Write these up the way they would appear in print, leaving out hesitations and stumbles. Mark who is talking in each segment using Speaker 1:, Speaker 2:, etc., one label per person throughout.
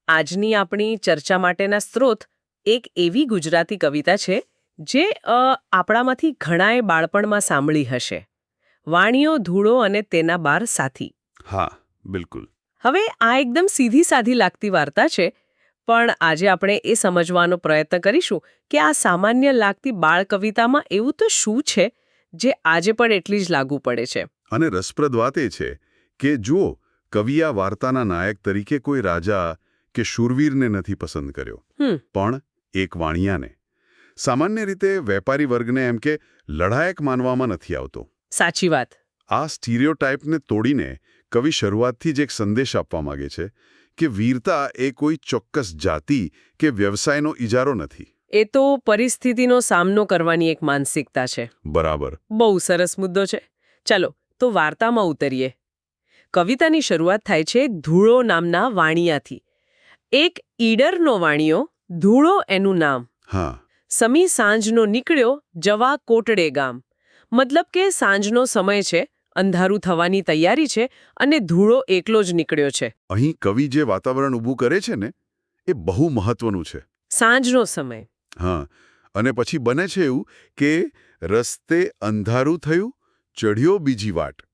Speaker 1: આજની આપણી ચર્ચા માટેના સ્ત્રોત એક એવી ગુજરાતી કવિતા છે જે આપણામાંથી ઘણાએ બાળપણમાં સાંભળી હશે. વાણીઓ ધૂળો અને તેના બાર સાથી.
Speaker 2: હા, બિલકુલ.
Speaker 1: હવે આ એકદમ સીધી સાધી લાગતી વાર્તા છે, પણ આજે આપણે એ સમજવાનો પ્રયત્ન કરીશું કે આ સામાન્ય લાગતી બાળ કવિતામાં એવું તો શું છે જે આજે પણ એટલી જ લાગુ પડે છે.
Speaker 2: અને રસપ્રદ વાત એ છે કે જુઓ, કવિએ આ વાર્તાના નાયક તરીકે કોઈ રાજા કે શૂરવીરને નથી પસંદ કર્યો, પણ એક વાણિયાને. સામાન્ય રીતે વેપારી વર્ગને એમ કે લડાયક માનવામાં નથી આવતો.
Speaker 1: સાચી વાત.
Speaker 2: આ સ્ટીરિયોટાઇપને તોડીને કવિ શરૂઆતથી જ એક સંદેશ આપવા માંગે છે કે વીરતા એ કોઈ ચોક્કસ જાતિ કે વ્યવસાયનો ઇજારો નથી.
Speaker 1: એ તો પરિસ્થિતિનો સામનો કરવાની એક માનસિકતા છે.
Speaker 2: બરાબર.
Speaker 1: બહુ સરસ મુદ્દો છે. ચાલો તો વાર્તામાં ઉતરીએ. કવિતાની શરૂઆત થાય છે ધૂળો નામના વાણિયાથી. એક ઈડરનો વાણિયો, ધૂળો એનું નામ.
Speaker 2: હા.
Speaker 1: સમી સાંજનો નીકળ્યો જવા કોટડે ગામ. મતલબ કે સાંજનો સમય છે, અંધારું થવાની તૈયારી છે અને ધૂળો એકલો જ નીકળ્યો છે.
Speaker 2: અહીં કવિ જે વાતાવરણ ઊભું કરે છે ને, એ બહુ મહત્વનું છે.
Speaker 1: સાંજનો સમય.
Speaker 2: હા, અને પછી બને છે એવું કે રસ્તે અંધારું થયું, ચઢ્યો બીજી વાટ.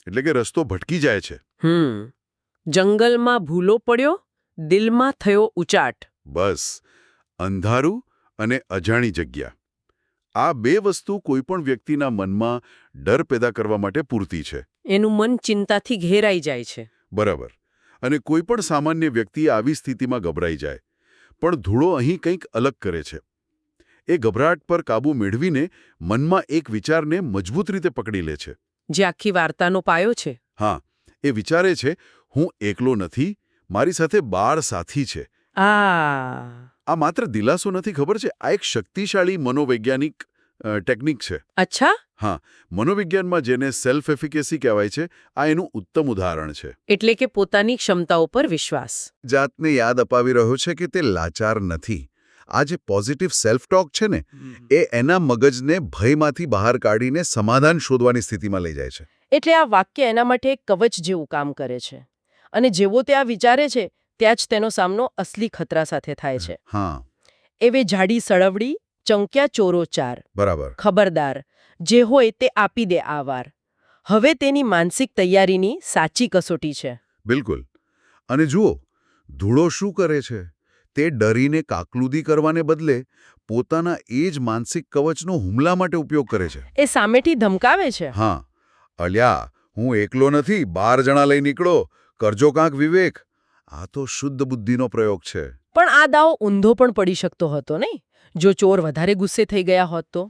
Speaker 2: એટલે કે રસ્તો ભટકી જાય છે.
Speaker 1: જંગલમાં ભૂલો પડ્યો, દિલમાં થયો ઉચાટ.
Speaker 2: બસ, અંધારું અને અજાણી જગ્યા. આ બે વસ્તુ કોઈપણ વ્યક્તિના મનમાં ડર પેદા કરવા માટે પૂરતી છે.
Speaker 1: એનું મન ચિંતાથી ઘેરાઈ જાય છે.
Speaker 2: બરાબર. અને કોઈપણ સામાન્ય વ્યક્તિ આવી સ્થિતિમાં ગભરાઈ જાય. પણ ધૂળો અહીં કંઈક અલગ કરે છે. એ ગભરાટ પર કાબૂ મેળવીને મનમાં એક વિચારને મજબૂત રીતે પકડી લે છે.
Speaker 1: જે આખી વાર્તાનો પાયો છે.
Speaker 2: હા, એ વિચારે છે, હું એકલો નથી, મારી સાથે 12 સાથી છે. આ માત્ર દિલાસો નથી, ખબર છે, આ એક શક્તિશાળી મનોવૈજ્ઞાનિક ટેકનિક છે.
Speaker 1: અચ્છા?
Speaker 2: હા, મનોવિજ્ઞાનમાં જેને સેલ્ફ એફિકેસી કહેવાય છે, આ એનું ઉત્તમ ઉદાહરણ છે.
Speaker 1: એટલે કે પોતાની ક્ષમતાઓ પર વિશ્વાસ.
Speaker 2: જાતને યાદ અપાવી રહ્યો છે કે તે લાચાર નથી. આ જે પોઝિટિવ સેલ્ફ ટોક છે ને, એ એના મગજને ભયમાંથી બહાર કાઢીને સમાધાન શોધવાની સ્થિતિમાં લઈ જાય છે.
Speaker 1: એટલે આ વાક્ય એના માટે એક કવચ જેવું કામ કરે છે. અને જેવો તે આ વિચારે છે, ત્યાં જ તેનો સામનો અસલી ખતરા સાથે થાય છે.
Speaker 2: હા.
Speaker 1: એવે જાડી સળવડી, ચંક્યા ચોરો ચાર.
Speaker 2: બરાબર.
Speaker 1: ખબરદાર, જે હોય તે આપી દે આ વાર. હવે તેની માનસિક તૈયારીની સાચી કસોટી છે.
Speaker 2: બિલકુલ. અને જુઓ, ધૂળો શું કરે છે? તે ડરીને કાકલુદી કરવાને બદલે પોતાના એ જ માનસિક કવચનો હુમલા માટે ઉપયોગ કરે છે.
Speaker 1: એ સામેથી ધમકાવે છે.
Speaker 2: હા. અલ્યા, હું એકલો નથી, 12 જણા લઈ નીકળો, કરજો કાંક વિવેક. આ તો શુદ્ધ બુદ્ધિનો પ્રયોગ છે.
Speaker 1: પણ આ દાવો ઊંધો પણ પડી શકતો હતો નહીં? જો ચોર વધારે ગુસ્સે થઈ ગયા હોત તો?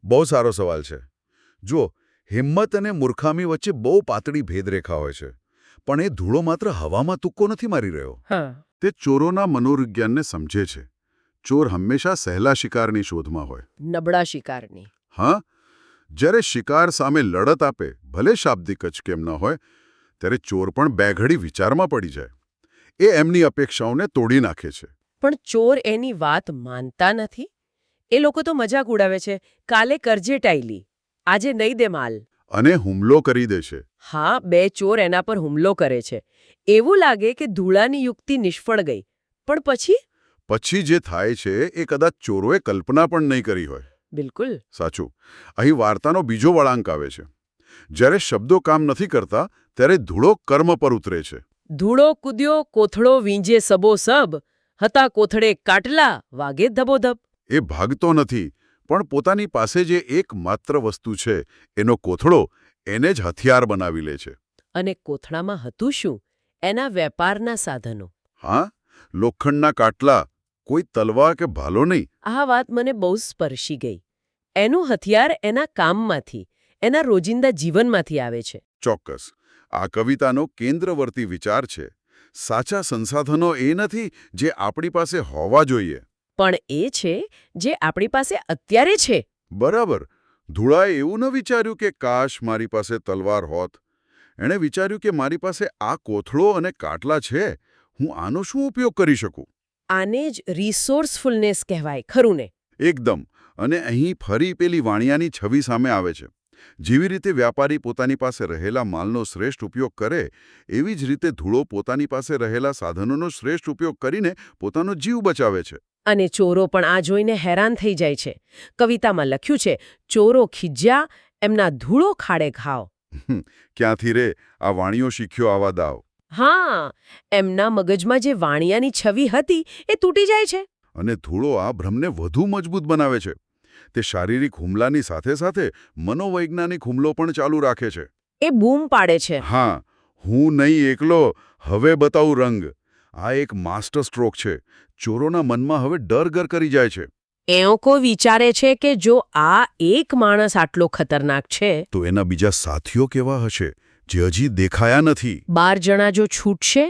Speaker 2: બહુ સારો સવાલ છે. જુઓ, હિંમત અને મૂર્ખામી વચ્ચે બહુ પાતળી ભેદરેખા હોય છે. પણ એ ધૂળો માત્ર હવામાં તુક્કો નથી મારી રહ્યો. તે ચોરોના મનોવિજ્ઞાનને સમજે છે. ચોર હંમેશા સહેલા શિકારની શોધમાં હોય.
Speaker 1: નબળા શિકારની.
Speaker 2: હા. જ્યારે શિકાર સામે લડત આપે, ભલે શાબ્દિક જ કેમ ન હોય, ત્યારે ચોર પણ બે ઘડી વિચારમાં પડી જાય. એ એમની અપેક્ષાઓને તોડી નાખે છે.
Speaker 1: પણ ચોર એની વાત માનતા નથી. એ લોકો તો મજાક ઉડાવે છે, કાલે કરજે ટાઈલી, આજે નહીં દે માલ.
Speaker 2: અને હુમલો કરી દે છે.
Speaker 1: હા, બે ચોર એના પર હુમલો કરે છે. એવું લાગે કે ધૂળાની યુક્તિ નિષ્ફળ ગઈ. પણ
Speaker 2: પછી જે થાય છે એ કદાચ ચોરોએ કલ્પના પણ નહીં કરી હોય.
Speaker 1: બિલકુલ
Speaker 2: સાચું. અહીં વાર્તાનો બીજો વળાંક આવે છે. જ્યારે શબ્દો કામ નથી કરતા, ત્યારે ધૂળો કર્મ પર ઉતરે છે.
Speaker 1: ધૂળો કૂદ્યો, કોથળો વીંજે સબોસબ, હતા કોથળે કાટલા, વાગે ધબોધબ.
Speaker 2: એ ભાગતો નથી, પણ પોતાની પાસે જે એકમાત્ર વસ્તુ છે, એનો કોથળો, એને જ હથિયાર બનાવી લે છે.
Speaker 1: અને કોથળામાં હતું શું? એના વેપારના સાધનો.
Speaker 2: હા, લોખંડના કાટલા, કોઈ તલવાર કે ભાલો નહીં.
Speaker 1: આ વાત મને બહુ સ્પર્શી ગઈ. એનું હથિયાર એના કામમાંથી, એના રોજિંદા જીવનમાંથી આવે છે.
Speaker 2: ચોક્કસ. આ કવિતાનો કેન્દ્રવર્તી વિચાર છે. સાચા સંસાધનો એ નથી જે આપણી પાસે હોવા જોઈએ,
Speaker 1: પણ એ છે જે આપણી પાસે અત્યારે છે.
Speaker 2: બરાબર. ધૂળાએ એવું ન વિચાર્યું કે કાશ મારી પાસે તલવાર હોત. એણે વિચાર્યું કે મારી પાસે આ કોથળો અને કાટલા છે, હું આનો શું ઉપયોગ કરી શકું?
Speaker 1: આને જ રિસોર્સફુલનેસ કહેવાય, ખરું ને?
Speaker 2: એકદમ. અને અહીં ફરી પેલી વાણિયાની છબી સામે આવે છે. જેવી રીતે વ્યાપારી પોતાની પાસે રહેલા માલનો શ્રેષ્ઠ ઉપયોગ કરે એવી જ રીતે ધૂળો પોતાની પાસે રહેલા સાધનોનો શ્રેષ્ઠ ઉપયોગ કરીને પોતાનો જીવ બચાવે છે.
Speaker 1: અને ચોરો પણ આ જોઈને હેરાન થઈ જાય છે. કવિતામાં લખ્યું છે, ચોરો ખીજ્યા એમના ધૂળો ખાડે ઘાવ.
Speaker 2: ક્યાંથી રે આ વાણીઓ શીખ્યો આવા દાવ.
Speaker 1: હા, એમના મગજમાં જે વાણિયાની છબી હતી એ તૂટી જાય છે.
Speaker 2: અને ધૂળો આ ભ્રમને વધુ મજબૂત બનાવે છે. તે શારીરિક હુમલાની સાથે સાથે મનોવૈજ્ઞાનિક હુમલો પણ ચાલુ રાખે છે.
Speaker 1: એ બૂમ પાડે છે.
Speaker 2: હા, હું નહીં એકલો, હવે બતાવું રંગ. આ એક માસ્ટર સ્ટ્રોક છે. ચોરોના મનમાં હવે ડર કરી જાય છે.
Speaker 1: એઓ કોઈ વિચારે છે કે જો આ એક માણસ આટલો ખતરનાક છે
Speaker 2: તો એના બીજા સાથીઓ કેવા હશે જે હજી દેખાયા નથી.
Speaker 1: 12 જણા જો છૂટશે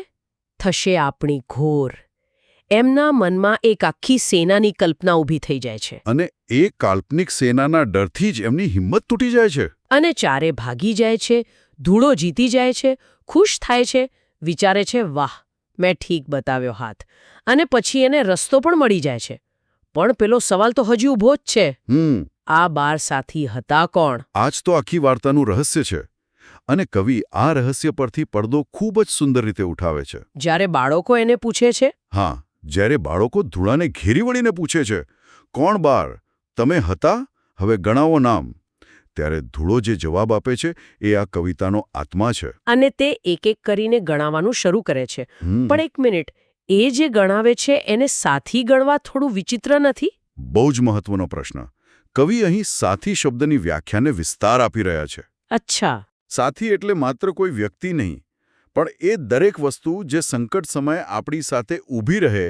Speaker 1: થશે આપણી ઘોર. એમના મનમાં એક આખી સેનાની કલ્પના ઊભી થઈ જાય છે.
Speaker 2: અને એ કાલ્પનિક સેનાના ડરથી જ એમની હિંમત તૂટી જાય છે.
Speaker 1: અને ચારે ભાગી જાય છે. ધૂળો જીતી જાય છે, ખુશ થાય છે, વિચારે છે વાહ, મેં ઠીક બતાવ્યો હાથ. અને પછી એને રસ્તો પણ મળી જાય છે. પણ પેલો સવાલ તો હજી ઊભો જ છે. આ 12 સાથી હતા કોણ?
Speaker 2: આ જ તો આખી વાર્તાનું રહસ્ય છે. અને કવિ આ રહસ્ય પરથી પડદો ખૂબ જ સુંદર રીતે ઉઠાવે છે.
Speaker 1: જ્યારે બાળકો એને પૂછે છે,
Speaker 2: હા, જ્યારે બાળકો ધૂળાને ઘેરી વળીને પૂછે છે, કોણ 12? તમે હતા? હવે ગણાવો નામ. ત્યારે ધૂળો જે જવાબ આપે છે એ આ કવિતાનો આત્મા છે.
Speaker 1: અને તે એક એક કરીને ગણાવવાનું શરૂ કરે છે. પણ એક મિનિટ, એ જે ગણાવે છે એને સાથી ગણવા થોડું વિચિત્ર નથી?
Speaker 2: બહુ જ મહત્વનો પ્રશ્ન. કવિ અહીં સાથી શબ્દની વ્યાખ્યાને વિસ્તાર આપી રહ્યા છે.
Speaker 1: અચ્છા.
Speaker 2: સાથી એટલે માત્ર કોઈ વ્યક્તિ નહીં, પણ એ દરેક વસ્તુ જે સંકટ સમયે આપણી સાથે ઊભી રહે,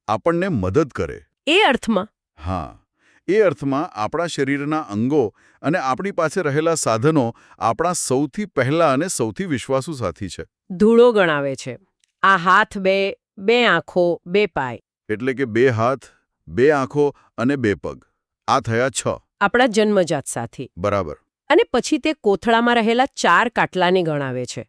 Speaker 2: આપણને મદદ કરે.
Speaker 1: એ અર્થમાં?
Speaker 2: હા, એ અર્થમાં આપણા શરીરના અંગો અને આપણી પાસે રહેલા સાધનો આપણા સૌથી પહેલા અને સૌથી વિશ્વાસુ સાથી છે.
Speaker 1: ધૂળો ગણાવે છે, આ હાથ 2, 2 આંખો, 2 પાય.
Speaker 2: એટલે કે 2 હાથ, 2 આંખો અને 2 પગ. આ થયા 6.
Speaker 1: આપણા જન્મજાત સાથી.
Speaker 2: બરાબર.
Speaker 1: અને પછી તે કોથળામાં રહેલા 4 કાટલાને ગણાવે છે.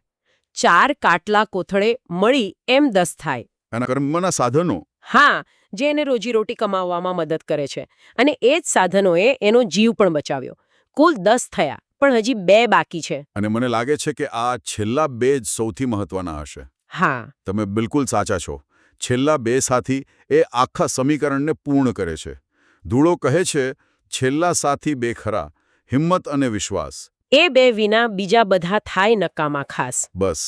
Speaker 1: 4 કાટલા કોથળે મળી એમ 10 થાય.
Speaker 2: એના કર્મના સાધનો.
Speaker 1: હા, જે એને રોજીરોટી કમાવવામાં મદદ કરે છે. અને એ જ સાધનોએ એનો જીવ પણ બચાવ્યો. કુલ 10 થયા, પણ હજી 2 બાકી છે.
Speaker 2: અને મને લાગે છે કે આ છેલ્લા 2 જ સૌથી મહત્વના હશે.
Speaker 1: હા.
Speaker 2: તમે બિલકુલ સાચા છો. છેલ્લા 2 સાથી એ આખા સમીકરણને પૂર્ણ કરે છે. ધૂળો કહે છે, છેલ્લા સાથી 2 ખરા, હિંમત અને વિશ્વાસ.
Speaker 1: એ 2 વિના બીજા બધા થાય નકામા ખાસ.
Speaker 2: બસ,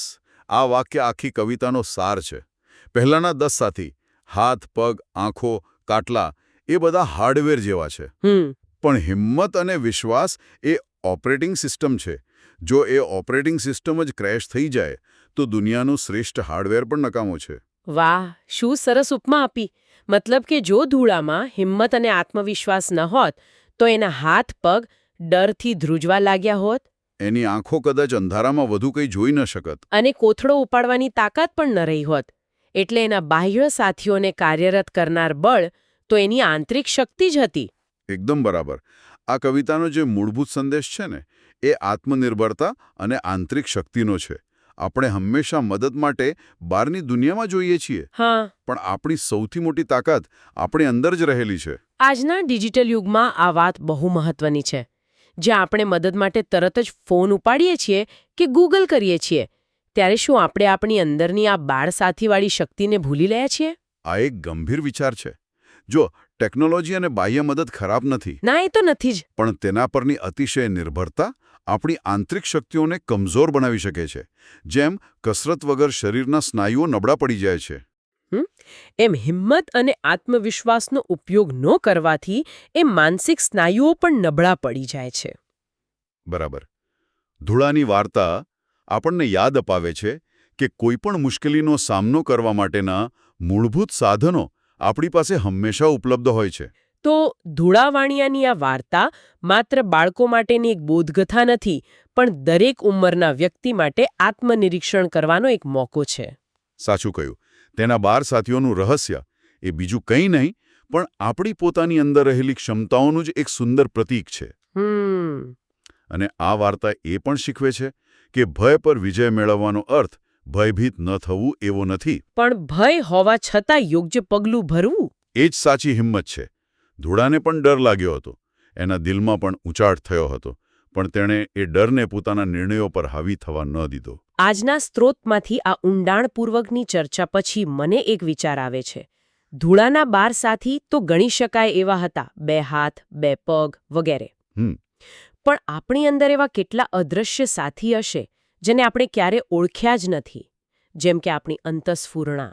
Speaker 2: આ વાક્ય આખી કવિતાનો સાર છે. પહેલાના 10 સાથી, હાથ, પગ, આંખો, કાટલા, એ બધા હાર્ડવેર જેવા છે. પણ હિંમત અને વિશ્વાસ એ ઓપરેટિંગ સિસ્ટમ છે. જો એ ઓપરેટિંગ સિસ્ટમ જ ક્રેશ થઈ જાય તો દુનિયાનું શ્રેષ્ઠ હાર્ડવેર પણ નકામો છે.
Speaker 1: વાહ, શું સરસ ઉપમા આપી. મતલબ કે જો ધૂળામાં હિંમત અને આત્મવિશ્વાસ ન હોત તો એના હાથ પગ ડરથી ધ્રુજવા લાગ્યા હોત.
Speaker 2: એની આંખો કદાચ અંધારામાં વધુ કંઈ જોઈ ન શકત.
Speaker 1: અને કોથળો ઉપાડવાની તાકાત પણ ન રહી હોત. એટલે એના બાહ્ય સાથીઓને કાર્યરત કરનાર બળ તો એની આંતરિક શક્તિ જ હતી.
Speaker 2: એકદમ બરાબર. આ કવિતાનો જે મૂળભૂત સંદેશ છે ને, એ આત્મનિર્ભરતા અને આંતરિક શક્તિનો છે. આપણે હંમેશા મદદ માટે બહારની દુનિયામાં જોઈએ છીએ, પણ આપણી સૌથી મોટી તાકાત આપણી અંદર જ રહેલી છે.
Speaker 1: આજના ડિજિટલ યુગમાં આ વાત બહુ મહત્વની છે. જ્યાં આપણે મદદ માટે તરત જ ફોન ઉપાડીએ છીએ કે ગૂગલ કરીએ છીએ, ત્યારે શું આપણે આપણી અંદરની આ બાળ સાથીવાળી શક્તિને ભૂલી રહ્યા છીએ?
Speaker 2: આ એક ગંભીર વિચાર છે. જો ટેકનોલોજી અને બાહ્ય મદદ ખરાબ નથી.
Speaker 1: ના, એ તો નથી જ.
Speaker 2: પણ તેના પરની અતિશય નિર્ભરતા આપણી આંતરિક શક્તિઓને કમજોર બનાવી શકે છે. જેમ કસરત વગર શરીરના સ્નાયુઓ નબળા પડી જાય છે.
Speaker 1: એમ હિંમત અને આત્મવિશ્વાસનો ઉપયોગ ન કરવાથી એ માનસિક સ્નાયુઓ પણ નબળા પડી જાય છે.
Speaker 2: બરાબર. ધૂળાની વાર્તા આપણને યાદ અપાવે છે કે કોઈપણ મુશ્કેલીનો સામનો કરવા માટેના મૂળભૂત સાધનો આપણી પાસે હંમેશા ઉપલબ્ધ હોય છે.
Speaker 1: તો ધૂળાવાણિયાની આ વાર્તા માત્ર બાળકો માટેની એક બોધકથા નથી, પણ દરેક ઉંમરના વ્યક્તિ માટે આત્મનિરીક્ષણ કરવાનો એક મોકો છે.
Speaker 2: સાચું કહ્યું. તેના 12 સાથીઓનું રહસ્ય એ બીજું કંઈ નહીં, પણ આપણી પોતાની અંદર રહેલી ક્ષમતાઓનું જ એક સુંદર પ્રતીક છે. અને આ વાર્તા એ પણ શીખવે છે કે ભય પર વિજય મેળવવાનો અર્થ ભયભીત ન થવું એવો નથી,
Speaker 1: પણ ભય હોવા છતાં યોગ્ય પગલું ભરવું
Speaker 2: એ જ સાચી હિંમત છે. ધૂળાને પણ ડર લાગ્યો હતો, એના દિલમાં પણ ઊંચાટ થયો હતો, પણ તેણે એ ડરને પોતાના નિર્ણયો પર હાવી થવા ન દીધો.
Speaker 1: આજના સ્ત્રોતમાંથી આ ઊંડાણપૂર્વકની ચર્ચા પછી મને એક વિચાર આવે છે. ધૂળાના 12 સાથી તો ગણી શકાય એવા હતા, 2 હાથ, 2 પગ વગેરે. પણ આપણી અંદર એવા કેટલા અદૃશ્ય સાથી હશે જેને આપણે ક્યારે ઓળખ્યા જ નથી, જેમ કે આપણી અંતસ્ફૂરણા.